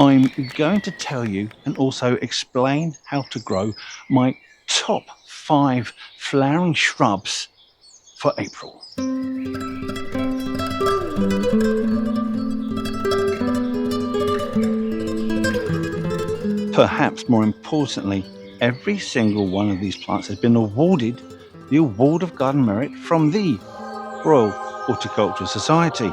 I'm going to tell you and also explain how to grow my top 5 flowering shrubs for April. Perhaps more importantly, every single one of these plants has been awarded the Award of Garden Merit from the Royal Horticultural Society.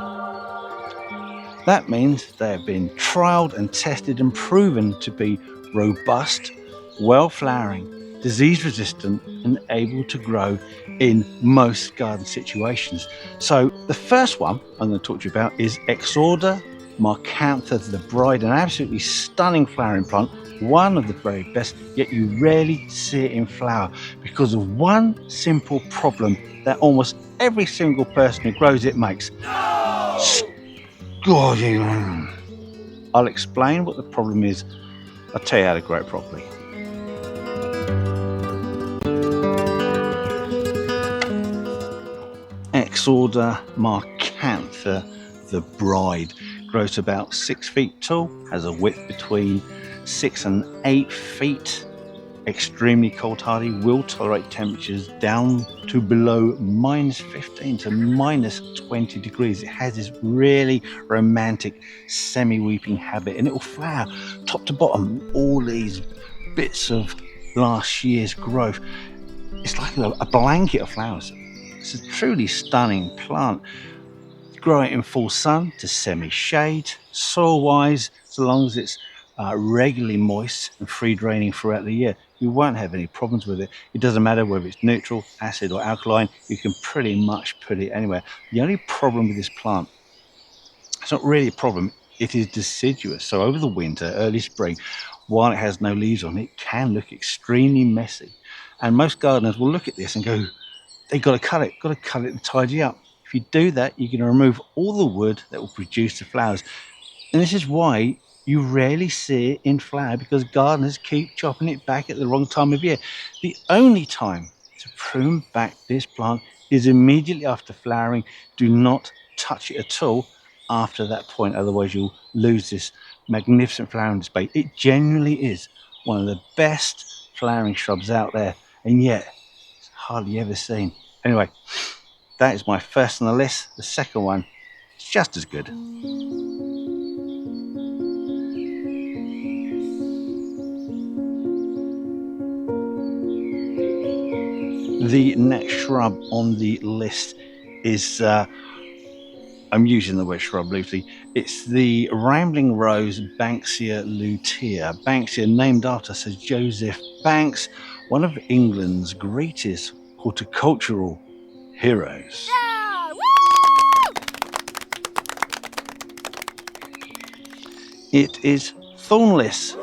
That means they have been trialled and tested and proven to be robust, well-flowering, disease-resistant and able to grow in most garden situations. So the first one I'm going to talk to you about is Exochorda macrantha, the bride, an absolutely stunning flowering plant, one of the very best, yet you rarely see it in flower because of one simple problem that almost every single person who grows it makes. Scolding. I'll explain what the problem is. I'll tell you how to grow it properly. Exochorda macrantha, the bride, grows to about 6 feet tall, has a width between 6 and 8 feet, extremely cold hardy, will tolerate temperatures down to below -15 to -20 degrees. It has this really romantic semi-weeping habit and it will flower top to bottom, all these bits of last year's growth. It's like a blanket of flowers. It's a truly stunning plant. Grow it in full sun to semi-shade, soil-wise, so long as it's regularly moist and free draining throughout the year, you won't have any problems with it. It doesn't matter whether it's neutral, acid or alkaline, you can pretty much put it anywhere. The only problem with this plant, it's not really a problem, it is deciduous. So over the winter, early spring, while it has no leaves on, it can look extremely messy. And most gardeners will look at this and go, they've got to cut it to tidy up. If you do that, you're going to remove all the wood that will produce the flowers. And this is why you rarely see it in flower, because gardeners keep chopping it back at the wrong time of year. The only time to prune back this plant is immediately after flowering. Do not touch it at all after that point, otherwise you'll lose this magnificent flowering display. It genuinely is one of the best flowering shrubs out there, and yet it's hardly ever seen. Anyway, that is my first on the list. The second one is just as good. The next shrub on the list is, I'm using the word shrub loosely, it's the Rambling Rose Banksia Lutea. Banksia named after Sir Joseph Banks, one of England's greatest horticultural heroes. Yeah! It is thornless,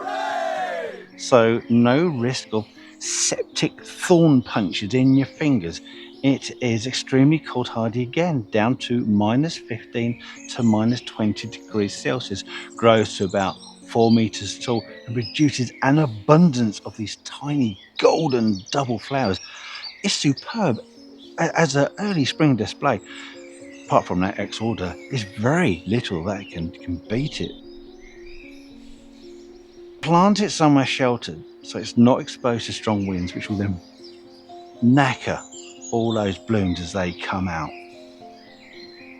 so no risk of septic thorn punctures in your fingers. It is extremely cold hardy, again down to -15 to -20 degrees Celsius, grows to about 4 meters tall and produces an abundance of these tiny golden double flowers. It's superb as an early spring display. Apart from that Exochorda, there's very little that can beat it. Plant it somewhere sheltered so it's not exposed to strong winds, which will then knacker all those blooms as they come out.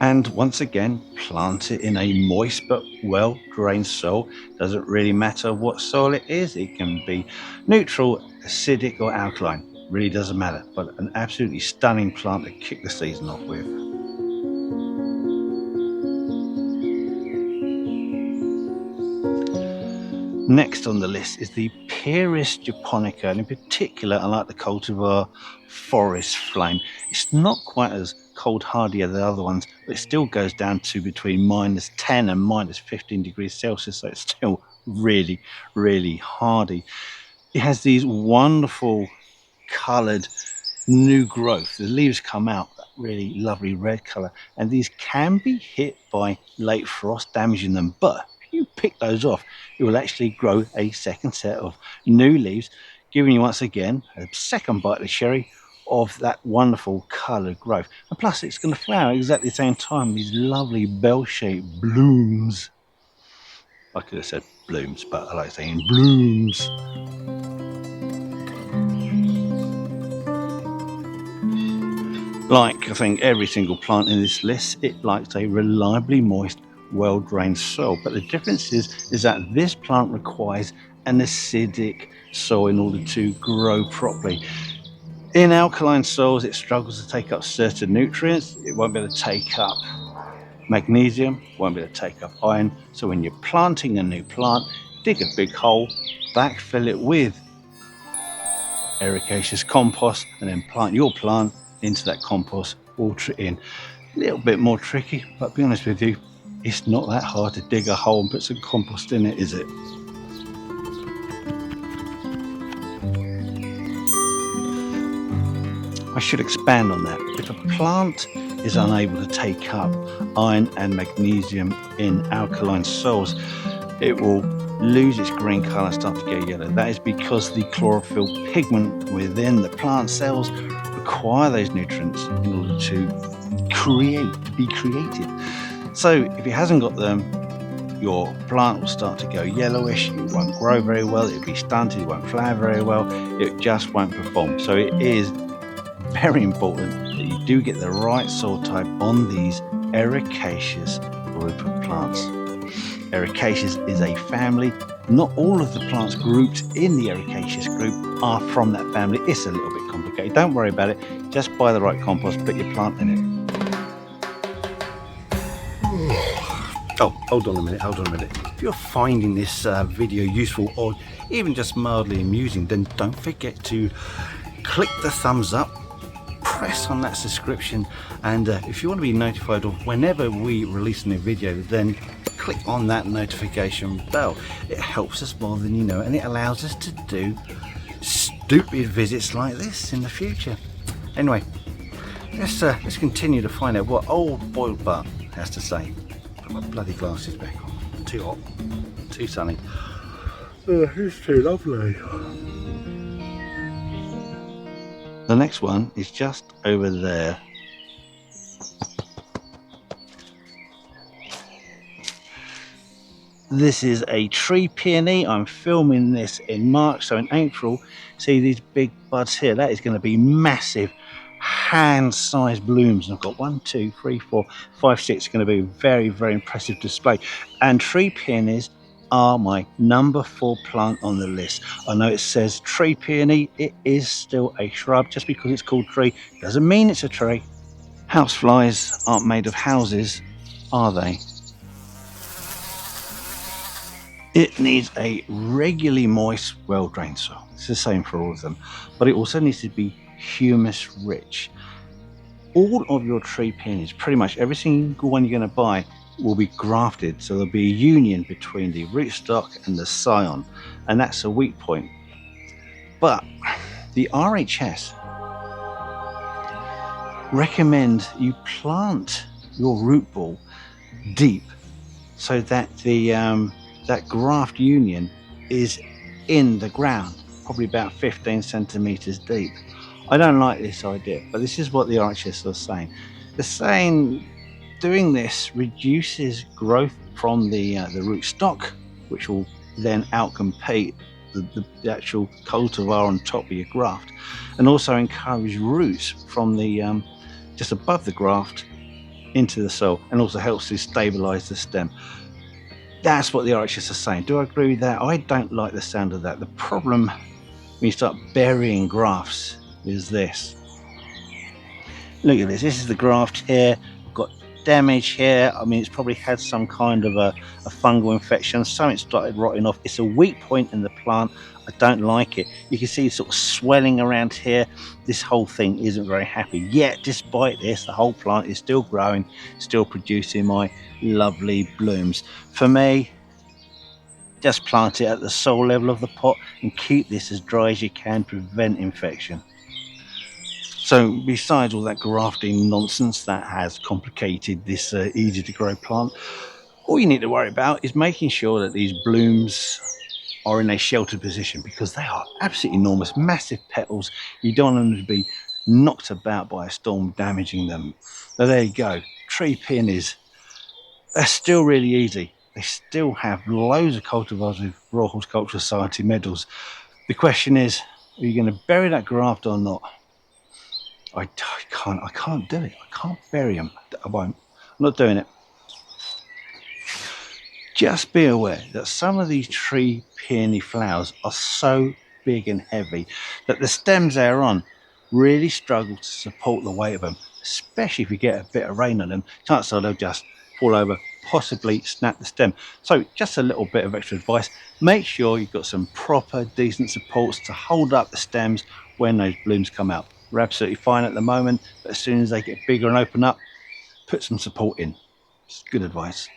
And once again, plant it in a moist but well drained soil. Doesn't really matter what soil it is, it can be neutral, acidic or alkaline, really doesn't matter, but an absolutely stunning plant to kick the season off with. Next on the list is the Pieris japonica, and in particular I like the cultivar Forest Flame. It's not quite as cold hardy as the other ones, but it still goes down to between -10 and -15 degrees Celsius, so it's still really hardy. It has these wonderful coloured new growth. The leaves come out that really lovely red colour, and these can be hit by late frost, damaging them, but if you pick those off, it will actually grow a second set of new leaves, giving you once again a second bite of the cherry of that wonderful coloured growth. And plus it's going to flower exactly the same time, these lovely bell-shaped blooms. I could have said blooms, but I like saying blooms. Like I think every single plant in this list, it likes a reliably moist, well-drained soil. But the difference is that this plant requires an acidic soil in order to grow properly. In alkaline soils, it struggles to take up certain nutrients. It won't be able to take up magnesium, won't be able to take up iron. So when you're planting a new plant, dig a big hole, backfill it with ericaceous compost, and then plant your plant into that compost, water it in. A little bit more tricky, but to be honest with you, it's not that hard to dig a hole and put some compost in it, is it? I should expand on that. If a plant is unable to take up iron and magnesium in alkaline soils, it will lose its green colour and start to go yellow. That is because the chlorophyll pigment within the plant cells require those nutrients in order to be created. So if it hasn't got them, your plant will start to go yellowish, it won't grow very well, it'll be stunted, it won't flower very well, it just won't perform. So it is very important that you do get the right soil type on these ericaceous group of plants. Ericaceous is a family. Not all of the plants grouped in the ericaceous group are from that family. It's a little bit complicated. Don't worry about it. Just buy the right compost, put your plant in it. Oh, hold on a minute. If you're finding this video useful or even just mildly amusing, then don't forget to click the thumbs up, press on that subscription, and if you want to be notified of whenever we release a new video, then click on that notification bell. It helps us more than you know, and it allows us to do stupid visits like this in the future. Anyway, let's continue to find out what old boiled butt has to say. Put my bloody glasses back on. Too hot, too sunny. It's too lovely. The next one is just over there. This is a tree peony. I'm filming this in March, so in April, see these big buds here? That is going to be massive, hand-sized blooms. And I've got 1, 2, 3, 4, 5, 6. It's going to be a very, very impressive display. And tree peonies are my number 4 plant on the list. I know it says tree peony. It is still a shrub. Just because it's called tree doesn't mean it's a tree. Houseflies aren't made of houses, are they? It needs a regularly moist, well-drained soil. It's the same for all of them, but it also needs to be humus rich. All of your tree peonies, pretty much every single one you're going to buy, will be grafted, so there'll be a union between the rootstock and the scion, and that's a weak point. But the RHS recommend you plant your root ball deep so that the that graft union is in the ground, probably about 15 centimeters deep. I don't like this idea, but this is what the RHS are saying. They're saying doing this reduces growth from the rootstock, which will then outcompete the actual cultivar on top of your graft, and also encourage roots from the just above the graft into the soil, and also helps to stabilize the stem. That's what the RHS are saying. Do I agree with that? I don't like the sound of that. The problem when you start burying grafts is this. Look at this. This is the graft here. Got damage here. I mean, it's probably had some kind of a fungal infection. Something started rotting off. It's a weak point in the plant. I don't like it. You can see sort of swelling around here. This whole thing isn't very happy. Yet, despite this, the whole plant is still growing, still producing my lovely blooms. For me, just plant it at the soil level of the pot and keep this as dry as you can, prevent infection. So besides all that grafting nonsense that has complicated this easy to grow plant, all you need to worry about is making sure that these blooms are in a sheltered position, because they are absolutely enormous, massive petals. You don't want them to be knocked about by a storm, damaging them. So there you go, tree peonies. They're still really easy. they still have loads of cultivars with Royal Horticultural Society medals. The question is, are you going to bury that graft or not? I can't do it. I can't bury them. I won't. I'm not doing it. Just be aware that some of these tree peony flowers are so big and heavy that the stems they're on really struggle to support the weight of them, especially if you get a bit of rain on them. Chances are they'll just fall over, possibly snap the stem. So just a little bit of extra advice: make sure you've got some proper decent supports to hold up the stems when those blooms come out. They're absolutely fine at the moment, but as soon as they get bigger and open up, put some support in. It's good advice.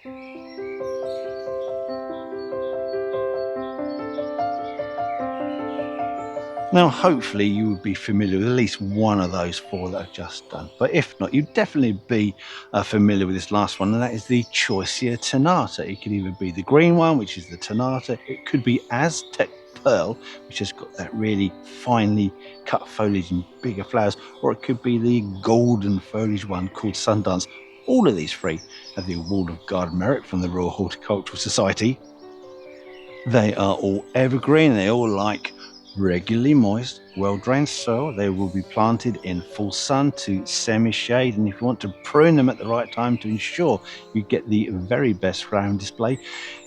Now, hopefully you would be familiar with at least one of those four that I've just done. But if not, you'd definitely be familiar with this last one, and that is the Choisya ternata. It could either be the green one, which is the ternata. It could be Aztec pearl, which has got that really finely cut foliage and bigger flowers. Or it could be the golden foliage one called Sundance. All of these three have the Award of Garden Merit from the Royal Horticultural Society. They are all evergreen. They all like regularly moist, well-drained soil. They will be planted in full sun to semi-shade, and if you want to prune them at the right time to ensure you get the very best flowering display,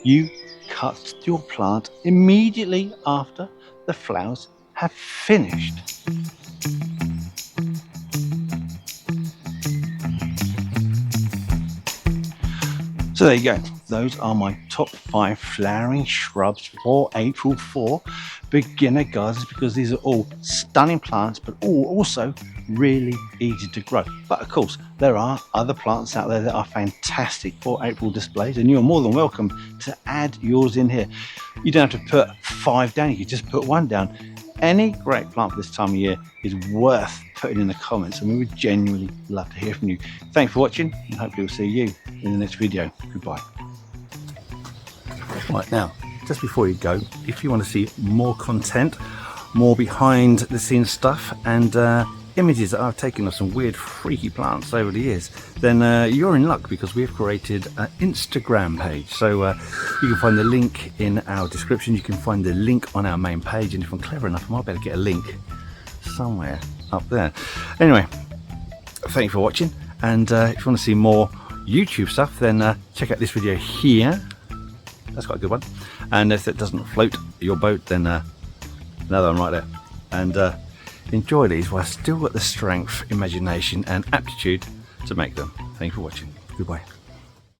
you cut your plant immediately after the flowers have finished. So there you go. Those are my top 5 flowering shrubs for April for beginner gardens, because these are all stunning plants, but all also really easy to grow. But of course, there are other plants out there that are fantastic for April displays, and you're more than welcome to add yours in here. You don't have to put 5 down, you can just put 1 down. Any great plant for this time of year is worth putting in the comments, and we would genuinely love to hear from you. Thanks for watching, and hopefully we'll see you in the next video. Goodbye. Right, now, just before you go, if you want to see more content, more behind the scenes stuff, and images that I've taken of some weird freaky plants over the years, then you're in luck, because we've created an Instagram page. So you can find the link in our description. You can find the link on our main page, and if I'm clever enough, I might be able to get a link somewhere up there. Anyway, thank you for watching, and if you want to see more YouTube stuff, then check out this video here. That's quite a good one. And if it doesn't float your boat, then another one right there. And enjoy these while I've still got the strength, imagination and aptitude to make them. Thank you for watching. Goodbye.